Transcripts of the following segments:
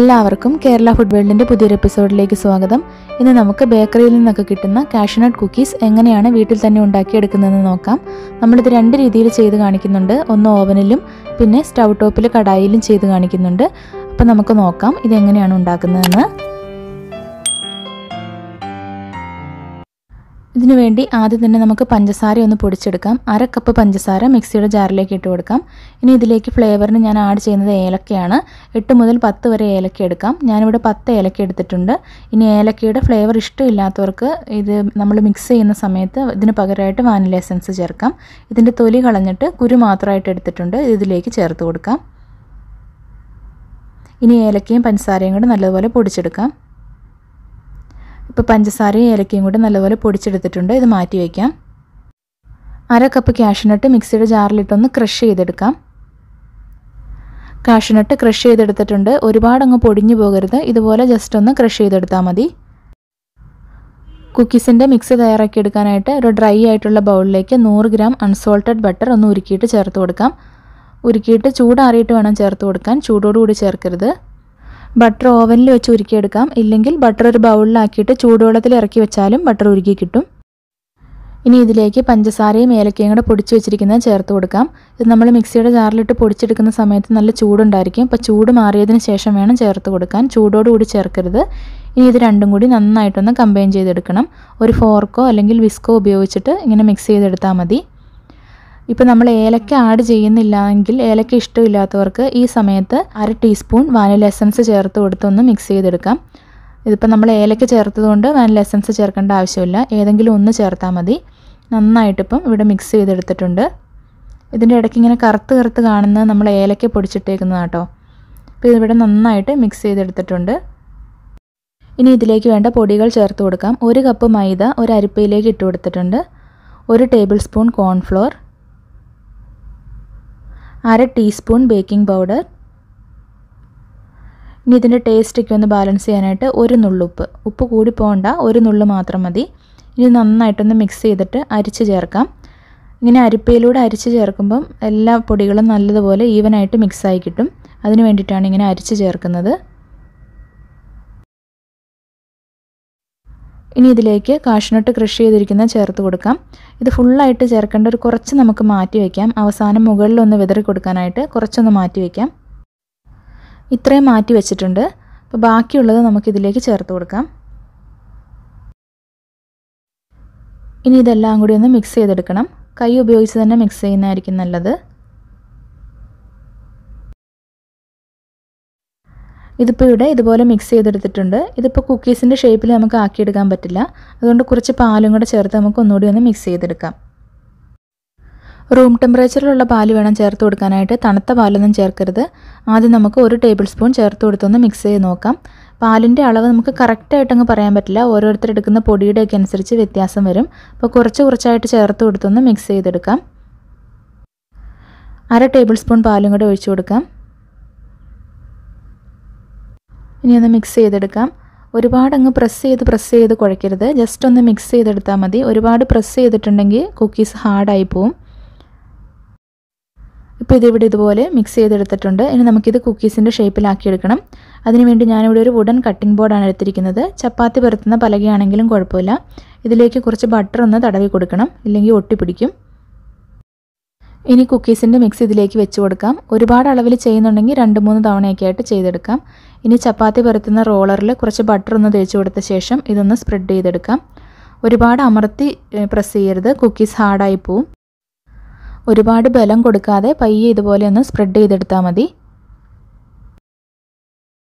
എല്ലാവർക്കും കേരള ഫുഡ് വേൾഡിന്റെ പുതിയൊരു എപ്പിസോഡിലേക്ക് സ്വാഗതം. ഇന്ന് നമുക്ക് ബേക്കറിയിൽ നിന്നൊക്കെ കിട്ടുന്ന കാഷ്യൂനട്ട് കുക്കീസ് എങ്ങനെയാണ് വീട്ടിൽ തന്നെ ഉണ്ടാക്കിയെടുക്കുന്നതെന്ന് നോക്കാം. നമ്മളിത് രണ്ട് രീതിയിൽ ചെയ്ത് കാണിക്കുന്നുണ്ട്. ഒന്ന് ഓവനിലും പിന്നെ സ്റ്റൗ ടോപ്പിൽ കടായിലും ചെയ്ത് കാണിക്കുന്നുണ്ട്. അപ്പോൾ നമുക്ക് നോക്കാം ഇതെങ്ങനെയാണ് ഉണ്ടാക്കുന്നതെന്ന്. ഇതിനു വേണ്ടി ആദ്യം തന്നെ നമുക്ക് പഞ്ചസാര ഒന്ന് പൊടിച്ചെടുക്കാം. 1/2 കപ്പ് പഞ്ചസാര മിക്സിയുടെ ജാറിലേക്ക് ഇട്ട് കൊടുക്കാം. ഇനി ഇതിലേക്ക് ഫ്ലേവറിന് ഞാൻ ആഡ് ചെയ്യുന്നത് ഏലക്കയാണ്. 8 മുതൽ 10 വരെ ഏലക്ക എടുക്കാം. ഞാനിവിടെ 10 ഏലക്ക എടുത്തിട്ടുണ്ട്. ഇനി ഏലക്കയുടെ ഫ്ലേവർ ഇഷ്ടമില്ലാത്തവർക്ക് ഇത് നമ്മൾ മിക്സ് ചെയ്യുന്ന സമയത്ത് ഇതിന് പകരമായിട്ട് വാനില എസൻസ് ചേർക്കാം. ഇതിൻ്റെ തൊലി കളഞ്ഞിട്ട് കുരു മാത്രമായിട്ട് എടുത്തിട്ടുണ്ട്. ഇതിലേക്ക് ചേർത്ത് കൊടുക്കാം. ഇനി ഏലക്കയും പഞ്ചസാരയും കൂടെ നല്ലതുപോലെ പൊടിച്ചെടുക്കാം. ഇപ്പോൾ പഞ്ചസാരയും ഏലക്കയും കൂടി നല്ലപോലെ പൊടിച്ചെടുത്തിട്ടുണ്ട്. ഇത് മാറ്റി വയ്ക്കാം. 1/2 കപ്പ് കാഷ്യൂനട്ട് മിക്സിയുടെ ജാറിലിട്ടൊന്ന് ക്രഷ് ചെയ്തെടുക്കാം. കാഷ്യൂനട്ട് ക്രഷ് ചെയ്തെടുത്തിട്ടുണ്ട്. ഒരുപാടങ്ങ് പൊടിഞ്ഞു പോകരുത്. ഇതുപോലെ ജസ്റ്റ് ഒന്ന് ക്രഷ് ചെയ്തെടുത്താൽ മതി. കുക്കീസിൻ്റെ മിക്സ് തയ്യാറാക്കിയെടുക്കാനായിട്ട് ഒരു ഡ്രൈ ആയിട്ടുള്ള ബൗളിലേക്ക് 100 ഗ്രാം അൺസോൾട്ടഡ് ബട്ടർ ഒന്ന് ഉരുക്കിയിട്ട് ചേർത്ത് കൊടുക്കാം. ഉരുക്കിയിട്ട് ചൂടാറിയിട്ട് വേണം ചേർത്ത് കൊടുക്കാൻ. ചൂടോടുകൂടി ചേർക്കരുത്. ബട്ടർ ഓവനിൽ വെച്ച് ഉരുക്കിയെടുക്കാം. ഇല്ലെങ്കിൽ ബട്ടർ ഒരു ബൗളിലാക്കിയിട്ട് ചൂടുവെള്ളത്തിൽ ഇറക്കി വെച്ചാലും ബട്ടർ ഉരുക്കി കിട്ടും. ഇനി ഇതിലേക്ക് പഞ്ചസാരയും ഏലക്കയും കൂടെ പൊടിച്ച് വെച്ചിരിക്കുന്നത് ചേർത്ത് കൊടുക്കാം. ഇത് നമ്മൾ മിക്സിയുടെ ജാറിലിട്ട് പൊടിച്ചെടുക്കുന്ന സമയത്ത് നല്ല ചൂടുണ്ടായിരിക്കും. അപ്പോൾ ചൂട് മാറിയതിന് ശേഷം വേണം ചേർത്ത് കൊടുക്കാൻ. ചൂടോടുകൂടി ചേർക്കരുത്. ഇനി ഇത് രണ്ടും കൂടി നന്നായിട്ടൊന്ന് കമ്പൈൻ ചെയ്തെടുക്കണം. ഒരു ഫോർക്കോ അല്ലെങ്കിൽ വിസ്കോ ഉപയോഗിച്ചിട്ട് ഇങ്ങനെ മിക്സ് ചെയ്തെടുത്താൽ മതി. ഇപ്പോൾ നമ്മൾ ഏലക്ക ആഡ് ചെയ്യുന്നില്ലെങ്കിൽ ഏലക്ക ഇഷ്ടമില്ലാത്തവർക്ക് ഈ സമയത്ത് 1/2 ടീസ്പൂൺ വാനില എസൻസ് ചേർത്ത് കൊടുത്തൊന്ന് മിക്സ് ചെയ്തെടുക്കാം. ഇതിപ്പോൾ നമ്മൾ ഏലക്ക ചേർത്തതുകൊണ്ട് വാനില എസൻസ് ചേർക്കേണ്ട ആവശ്യമില്ല. ഏതെങ്കിലും ഒന്ന് ചേർത്താൽ മതി. നന്നായിട്ടിപ്പം ഇവിടെ മിക്സ് ചെയ്തെടുത്തിട്ടുണ്ട്. ഇതിൻ്റെ ഇടയ്ക്ക് ഇങ്ങനെ കറുത്ത് കാണുന്നത് നമ്മൾ ഏലക്ക പൊടിച്ചിട്ടേക്കുന്നതാണ് കേട്ടോ. അപ്പോൾ ഇതിവിടെ നന്നായിട്ട് മിക്സ് ചെയ്തെടുത്തിട്ടുണ്ട്. ഇനി ഇതിലേക്ക് വേണ്ട പൊടികൾ ചേർത്ത് കൊടുക്കാം. 1 കപ്പ് മൈദ ഒരു അരിപ്പയിലേക്ക് ഇട്ട് കൊടുത്തിട്ടുണ്ട്. 1 table spoon cornflour, 1/2 teaspoon baking powder. ഇനി ഇതിൻ്റെ ടേസ്റ്റൊക്കെ ഒന്ന് ബാലൻസ് ചെയ്യാനായിട്ട് 1 നുള്ളുപ്പ്. ഉപ്പ് കൂടി പോകണ്ട, 1 നുള്ളു മാത്രം മതി. ഇനി നന്നായിട്ടൊന്ന് മിക്സ് ചെയ്തിട്ട് അരിച്ച് ചേർക്കാം. ഇങ്ങനെ അരിപ്പയിലൂടെ അരിച്ച് ചേർക്കുമ്പം എല്ലാ പൊടികളും നല്ലതുപോലെ ഈവനായിട്ട് മിക്സായി കിട്ടും. അതിന് വേണ്ടിയിട്ടാണ് ഇങ്ങനെ അരിച്ച് ചേർക്കുന്നത്. ഇനി ഇതിലേക്ക് കാഷ്യൂനട്ട് ക്രഷ് ചെയ്തിരിക്കുന്നത് ചേർത്ത് കൊടുക്കാം. ഇത് ഫുള്ളായിട്ട് ചേർക്കേണ്ട, ഒരു കുറച്ച് നമുക്ക് മാറ്റി വയ്ക്കാം. അവസാനം മുകളിലൊന്ന് വിതറി കൊടുക്കാനായിട്ട് കുറച്ചൊന്ന് മാറ്റി വയ്ക്കാം. ഇത്രയും മാറ്റി വെച്ചിട്ടുണ്ട്. അപ്പോൾ ബാക്കിയുള്ളത് നമുക്കിതിലേക്ക് ചേർത്ത് കൊടുക്കാം. ഇനി ഇതെല്ലാം കൂടി ഒന്ന് മിക്സ് ചെയ്തെടുക്കണം. കൈ ഉപയോഗിച്ച് തന്നെ മിക്സ് ചെയ്യുന്നതായിരിക്കും നല്ലത്. ഇതിപ്പോൾ ഇവിടെ ഇതുപോലെ മിക്സ് ചെയ്തെടുത്തിട്ടുണ്ട്. ഇതിപ്പോൾ കുക്കീസിൻ്റെ ഷേപ്പിൽ നമുക്ക് ആക്കിയെടുക്കാൻ പറ്റില്ല. അതുകൊണ്ട് കുറച്ച് പാലും കൂടെ ചേർത്ത് നമുക്ക് ഒന്നുകൂടി ഒന്ന് മിക്സ് ചെയ്തെടുക്കാം. റൂം ടെമ്പറേച്ചറിലുള്ള പാൽ വേണം ചേർത്ത് കൊടുക്കാനായിട്ട്. തണുത്ത പാലൊന്നും ചേർക്കരുത്. ആദ്യം നമുക്ക് 1 ടേബിൾ സ്പൂൺ ചേർത്ത് കൊടുത്തൊന്ന് മിക്സ് ചെയ്ത് നോക്കാം. പാലിൻ്റെ അളവ് നമുക്ക് കറക്റ്റായിട്ടങ്ങ് പറയാൻ പറ്റില്ല. ഓരോരുത്തർ എടുക്കുന്ന പൊടിയുടെയൊക്കെ അനുസരിച്ച് വ്യത്യാസം വരും. അപ്പോൾ കുറച്ചായിട്ട് ചേർത്ത് കൊടുത്തൊന്ന് മിക്സ് ചെയ്തെടുക്കാം. 1/2 ടേബിൾ സ്പൂൺ പാലും കൂടെ ഒഴിച്ചു കൊടുക്കാം. ഇനി ഒന്ന് മിക്സ് ചെയ്തെടുക്കാം. ഒരുപാടങ്ങ് പ്രസ് ചെയ്ത് കുഴയ്ക്കരുത്. ജസ്റ്റ് ഒന്ന് മിക്സ് ചെയ്തെടുത്താൽ മതി. ഒരുപാട് പ്രസ് ചെയ്തിട്ടുണ്ടെങ്കിൽ കുക്കീസ് ഹാർഡായി പോവും. ഇപ്പോൾ ഇതിവിടെ ഇതുപോലെ മിക്സ് ചെയ്തെടുത്തിട്ടുണ്ട്. ഇനി നമുക്കിത് കുക്കീസിൻ്റെ ഷേപ്പിലാക്കിയെടുക്കണം. അതിനുവേണ്ടി ഞാനിവിടെ ഒരു വുഡൻ കട്ടിംഗ് ബോർഡാണ് എടുത്തിരിക്കുന്നത്. ചപ്പാത്തി പരത്തുന്ന പലകയാണെങ്കിലും കുഴപ്പമില്ല. ഇതിലേക്ക് കുറച്ച് ബട്ടർ ഒന്ന് തടവി കൊടുക്കണം, ഇല്ലെങ്കിൽ ഒട്ടിപ്പിടിക്കും. ഇനി കുക്കീസിൻ്റെ മിക്സ് ഇതിലേക്ക് വെച്ച് കൊടുക്കാം. ഒരുപാട് അളവിൽ ചെയ്യുന്നുണ്ടെങ്കിൽ 2-3 തവണയൊക്കെ ആയിട്ട് ചെയ്തെടുക്കാം. ഇനി ചപ്പാത്തി പരത്തുന്ന റോളറിൽ കുറച്ച് ബട്ടർ ഒന്ന് തേച്ച് കൊടുത്ത ശേഷം ഇതൊന്ന് സ്പ്രെഡ് ചെയ്തെടുക്കാം. ഒരുപാട് അമർത്തി പ്രസ് ചെയ്യരുത്, കുക്കീസ് ഹാർഡായി പോവും. ഒരുപാട് ബലം കൊടുക്കാതെ പയ്യെ ഇതുപോലെ ഒന്ന് സ്പ്രെഡ് ചെയ്തെടുത്താൽ മതി.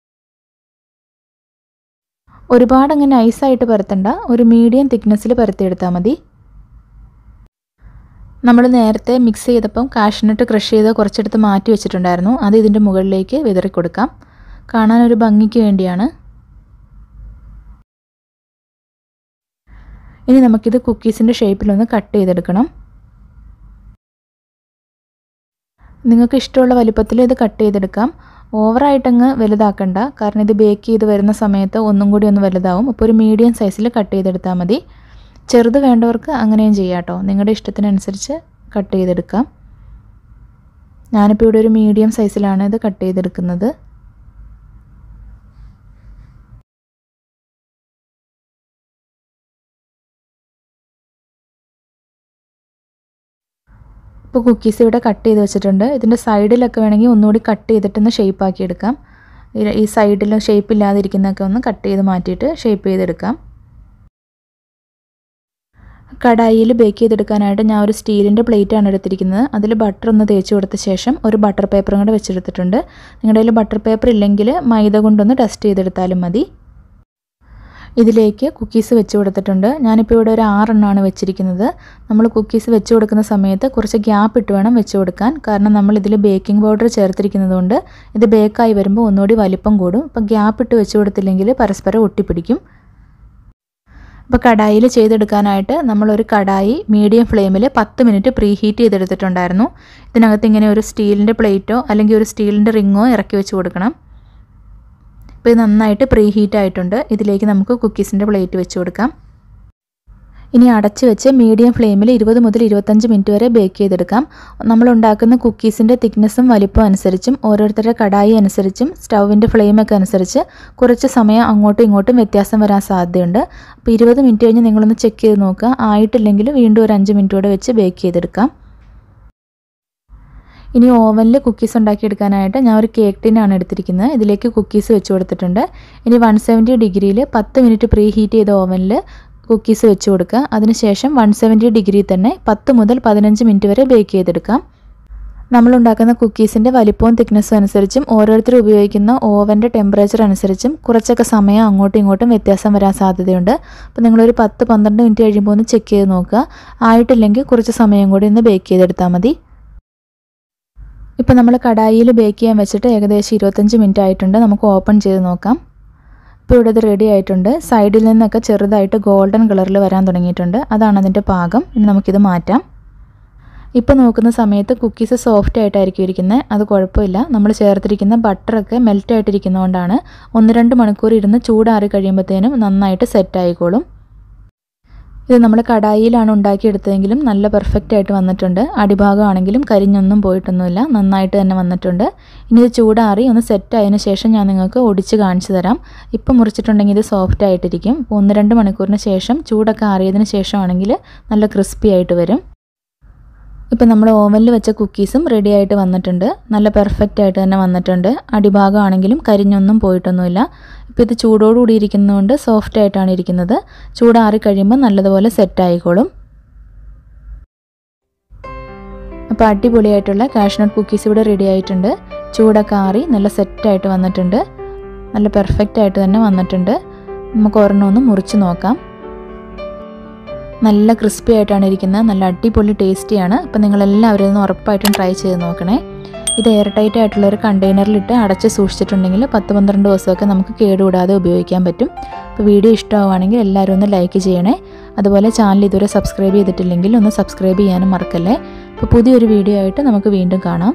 ഒരുപാടങ്ങ് നൈസായിട്ട് പരത്തണ്ട, ഒരു മീഡിയം തിക്നെസ്സിൽ പരത്തിയെടുത്താൽ മതി. നമ്മൾ നേരത്തെ മിക്സ് ചെയ്തപ്പം കാഷ്യൂനട്ട് ക്രഷ് ചെയ്ത് കുറച്ചെടുത്ത് മാറ്റി വെച്ചിട്ടുണ്ടായിരുന്നു. അത് ഇതിൻ്റെ മുകളിലേക്ക് വിതറി കൊടുക്കാം. കാണാനൊരു ഭംഗിക്ക് വേണ്ടിയാണ്. ഇനി നമുക്കിത് കുക്കീസിൻ്റെ ഷേപ്പിലൊന്ന് കട്ട് ചെയ്തെടുക്കണം. നിങ്ങൾക്ക് ഇഷ്ടമുള്ള വലിപ്പത്തിൽ ഇത് കട്ട് ചെയ്തെടുക്കാം. ഓവറായിട്ടങ്ങ് വലുതാക്കണ്ട, കാരണം ഇത് ബേക്ക് ചെയ്ത് വരുന്ന സമയത്ത് ഒന്നും കൂടി ഒന്ന് വലുതാവും. അപ്പോൾ ഒരു മീഡിയം സൈസിൽ കട്ട് ചെയ്തെടുത്താൽ മതി. ചെറുത് വേണ്ടവർക്ക് അങ്ങനെയും ചെയ്യാം കേട്ടോ. നിങ്ങളുടെ ഇഷ്ടത്തിനനുസരിച്ച് കട്ട് ചെയ്തെടുക്കാം. ഞാനിപ്പോൾ ഇവിടെ ഒരു മീഡിയം സൈസിലാണ് ഇത് കട്ട് ചെയ്തെടുക്കുന്നത്. ഇപ്പോൾ കുക്കീസ് ഇവിടെ കട്ട് ചെയ്ത് വെച്ചിട്ടുണ്ട്. ഇതിൻ്റെ സൈഡിലൊക്കെ വേണമെങ്കിൽ ഒന്നുകൂടി കട്ട് ചെയ്തിട്ടൊന്ന് ഷേപ്പ് ആക്കി എടുക്കാം. ഈ സൈഡിൽ ഷേപ്പ് ഇല്ലാതിരിക്കുന്നതൊക്കെ ഒന്ന് കട്ട് ചെയ്ത് മാറ്റിയിട്ട് ഷേപ്പ് ചെയ്തെടുക്കാം. കടായിയിൽ ബേക്ക് ചെയ്തെടുക്കാനായിട്ട് ഞാൻ ഒരു സ്റ്റീലിൻ്റെ പ്ലേറ്റാണ് എടുത്തിരിക്കുന്നത്. അതിൽ ബട്ടർ ഒന്ന് തേച്ച് കൊടുത്ത ശേഷം ഒരു ബട്ടർ പേപ്പറും കൂടെ വെച്ചെടുത്തിട്ടുണ്ട്. നിങ്ങളുടെ കയ്യിൽ ബട്ടർ പേപ്പർ ഇല്ലെങ്കിൽ മൈദ കൊണ്ടൊന്ന് ടെസ്റ്റ് ചെയ്തെടുത്താലും മതി. ഇതിലേക്ക് കുക്കീസ് വെച്ച് കൊടുത്തിട്ടുണ്ട്. ഞാനിപ്പോൾ ഇവിടെ ഒരു 6 എണ്ണമാണ് വെച്ചിരിക്കുന്നത്. നമ്മൾ കുക്കീസ് വെച്ച് കൊടുക്കുന്ന സമയത്ത് കുറച്ച് ഗ്യാപ്പ് ഇട്ട് വേണം വെച്ച് കൊടുക്കാൻ. കാരണം നമ്മൾ ഇതിൽ ബേക്കിംഗ് പൗഡർ ചേർത്തിരിക്കുന്നത് കൊണ്ട് ഇത് ബേക്കായി വരുമ്പോൾ ഒന്നുകൂടി വലിപ്പം കൂടും. അപ്പോൾ ഗ്യാപ്പ് ഇട്ട് വെച്ച് കൊടുത്തില്ലെങ്കിൽ പരസ്പരം ഒട്ടിപ്പിടിക്കും. അപ്പോൾ കടായിൽ ചെയ്തെടുക്കാനായിട്ട് നമ്മളൊരു കടായി മീഡിയം ഫ്ലെയിമിൽ 10 മിനിറ്റ് പ്രീ ഹീറ്റ് ചെയ്തെടുത്തിട്ടുണ്ടായിരുന്നു. ഇതിനകത്ത് ഇങ്ങനെ ഒരു സ്റ്റീലിൻ്റെ പ്ലേറ്റോ അല്ലെങ്കിൽ ഒരു സ്റ്റീലിൻ്റെ റിങ്ങോ ഇറക്കി വെച്ച് കൊടുക്കണം. ഇപ്പോൾ ഇത് നന്നായിട്ട് പ്രീ ഹീറ്റ് ആയിട്ടുണ്ട്. ഇതിലേക്ക് നമുക്ക് കുക്കീസിൻ്റെ പ്ലേറ്റ് വെച്ച് കൊടുക്കാം. ഇനി അടച്ച് വെച്ച് മീഡിയം ഫ്ലെയിമിൽ 20 മുതൽ 25 മിനിറ്റ് വരെ ബേക്ക് ചെയ്തെടുക്കാം. നമ്മൾ ഉണ്ടാക്കുന്ന കുക്കീസിൻ്റെ തിക്നെസ്സും വലിപ്പം അനുസരിച്ചും ഓരോരുത്തരുടെ കടായി അനുസരിച്ചും സ്റ്റൗവിൻ്റെ ഫ്ലെയിമൊക്കെ അനുസരിച്ച് കുറച്ച് സമയം അങ്ങോട്ടും ഇങ്ങോട്ടും വ്യത്യാസം വരാൻ സാധ്യതയുണ്ട്. അപ്പോൾ 20 മിനിറ്റ് കഴിഞ്ഞ് നിങ്ങളൊന്ന് ചെക്ക് ചെയ്ത് നോക്കുക. ആയിട്ടില്ലെങ്കിൽ വീണ്ടും ഒരു 5 മിനിറ്റ് കൂടെ വെച്ച് ബേക്ക് ചെയ്തെടുക്കാം. ഇനി ഓവനിൽ കുക്കീസ് ഉണ്ടാക്കിയെടുക്കാനായിട്ട് ഞാൻ ഒരു കേക്ക് ടിന്നാണ് എടുത്തിരിക്കുന്നത്. ഇതിലേക്ക് കുക്കീസ് വെച്ച് കൊടുത്തിട്ടുണ്ട്. ഇനി 170 ഡിഗ്രിയിൽ 10 മിനിറ്റ് പ്രീ ഹീറ്റ് ചെയ്ത ഓവനിൽ കുക്കീസ് വെച്ച് കൊടുക്കുക. അതിനുശേഷം 170 ഡിഗ്രി തന്നെ 10 മുതൽ 15 മിനിറ്റ് വരെ ബേക്ക് ചെയ്തെടുക്കാം. നമ്മളുണ്ടാക്കുന്ന കുക്കീസിൻ്റെ വലിപ്പവും തിക്നെസ്സും അനുസരിച്ചും ഓരോരുത്തരും ഉപയോഗിക്കുന്ന ഓവൻ്റെ ടെമ്പറേച്ചർ അനുസരിച്ചും കുറച്ചൊക്കെ സമയം അങ്ങോട്ടും ഇങ്ങോട്ടും വ്യത്യാസം വരാൻ സാധ്യതയുണ്ട്. അപ്പോൾ നിങ്ങളൊരു 10-12 മിനിറ്റ് കഴിയുമ്പോൾ ഒന്ന് ചെക്ക് ചെയ്ത് നോക്കുക. ആയിട്ടില്ലെങ്കിൽ കുറച്ച് സമയം കൂടി ഒന്ന് ബേക്ക് ചെയ്തെടുത്താൽ മതി. ഇപ്പോൾ നമ്മൾ കടായിയിൽ ബേക്ക് ചെയ്യാൻ വെച്ചിട്ട് ഏകദേശം 25 മിനിറ്റ് ആയിട്ടുണ്ട്. നമുക്ക് ഓപ്പൺ ചെയ്ത് നോക്കാം. ഇപ്പോൾ ഇവിടെ ഇത് റെഡി ആയിട്ടുണ്ട്. സൈഡിൽ നിന്നൊക്കെ ചെറുതായിട്ട് ഗോൾഡൻ കളറിൽ വരാൻ തുടങ്ങിയിട്ടുണ്ട്. അതാണ് അതിൻ്റെ പാകം. ഇനി നമുക്കിത് മാറ്റാം. ഇപ്പോൾ നോക്കുന്ന സമയത്ത് കുക്കീസ് സോഫ്റ്റ് ആയിട്ടായിരിക്കും ഇരിക്കുന്നത്. അത് കുഴപ്പമില്ല. നമ്മൾ ചേർത്തിരിക്കുന്ന ബട്ടറൊക്കെ മെൽറ്റ് ആയിട്ടിരിക്കുന്നതുകൊണ്ടാണ്. 1-2 മണിക്കൂർ ഇരുന്ന് ചൂടാറി കഴിയുമ്പോഴത്തേനും നന്നായിട്ട് സെറ്റ് ആയിക്കോളും. ഇത് നമ്മൾ കടായിയിലാണ് ഉണ്ടാക്കിയെടുത്തതെങ്കിലും നല്ല പെർഫെക്റ്റ് ആയിട്ട് വന്നിട്ടുണ്ട്. അടിഭാഗമാണെങ്കിലും കരിഞ്ഞൊന്നും പോയിട്ടൊന്നുമില്ല. നന്നായിട്ട് തന്നെ വന്നിട്ടുണ്ട്. ഇനി ഇത് ചൂടാറി ഒന്ന് സെറ്റ് ആയതിനു ശേഷം ഞാൻ നിങ്ങൾക്ക് ഒടിച്ച് കാണിച്ചു തരാം. ഇപ്പം മുറിച്ചിട്ടുണ്ടെങ്കിൽ ഇത് സോഫ്റ്റ് ആയിട്ടിരിക്കും. 1-2 മണിക്കൂറിന് ശേഷം ചൂടൊക്കെ ആറിയതിന് ശേഷമാണെങ്കിൽ നല്ല ക്രിസ്പി ആയിട്ട് വരും. ഇപ്പം നമ്മൾ ഓവനിൽ വെച്ച കുക്കീസും റെഡി ആയിട്ട് വന്നിട്ടുണ്ട്. നല്ല പെർഫെക്റ്റ് ആയിട്ട് തന്നെ വന്നിട്ടുണ്ട്. അടിഭാഗമാണെങ്കിലും കരിഞ്ഞൊന്നും പോയിട്ടൊന്നുമില്ല. ഇപ്പോൾ ഇത് ചൂടോടുകൂടി ഇരിക്കുന്നതുകൊണ്ട് സോഫ്റ്റ് ആയിട്ടാണ് ഇരിക്കുന്നത്. ചൂടാറി കഴിയുമ്പോൾ നല്ലതുപോലെ സെറ്റ് ആയിക്കോളും. അപ്പോൾ അടിപൊളിയായിട്ടുള്ള കാഷ്നട്ട് കുക്കീസ് ഇവിടെ റെഡി ആയിട്ടുണ്ട്. ചൂടൊക്കെ ആറി നല്ല സെറ്റായിട്ട് വന്നിട്ടുണ്ട്. നല്ല പെർഫെക്റ്റ് ആയിട്ട് തന്നെ വന്നിട്ടുണ്ട്. നമുക്ക് ഒരെണ്ണം മുറിച്ച് നോക്കാം. നല്ല ക്രിസ്പി ആയിട്ടാണ് ഇരിക്കുന്നത്. നല്ല അടിപൊളി ടേസ്റ്റിയാണ്. അപ്പോൾ നിങ്ങളെല്ലാവരും ഇതൊന്ന് ഉറപ്പായിട്ടും ട്രൈ ചെയ്ത് നോക്കണേ. ഇത് എയർ ടൈറ്റ് ആയിട്ടുള്ള ഒരു കണ്ടെയ്നറിലിട്ട് അടച്ച് സൂക്ഷിച്ചിട്ടുണ്ടെങ്കിൽ 10-12 ദിവസമൊക്കെ നമുക്ക് കേടുകൂടാതെ ഉപയോഗിക്കാൻ പറ്റും. അപ്പോൾ വീഡിയോ ഇഷ്ടമാവുകയാണെങ്കിൽ എല്ലാവരും ഒന്ന് ലൈക്ക് ചെയ്യണേ. അതുപോലെ ചാനൽ ഇതുവരെ സബ്സ്ക്രൈബ് ചെയ്തിട്ടില്ലെങ്കിൽ ഒന്ന് സബ്സ്ക്രൈബ് ചെയ്യാനും മറക്കല്ലേ. അപ്പോൾ പുതിയൊരു വീഡിയോ ആയിട്ട് നമുക്ക് വീണ്ടും കാണാം.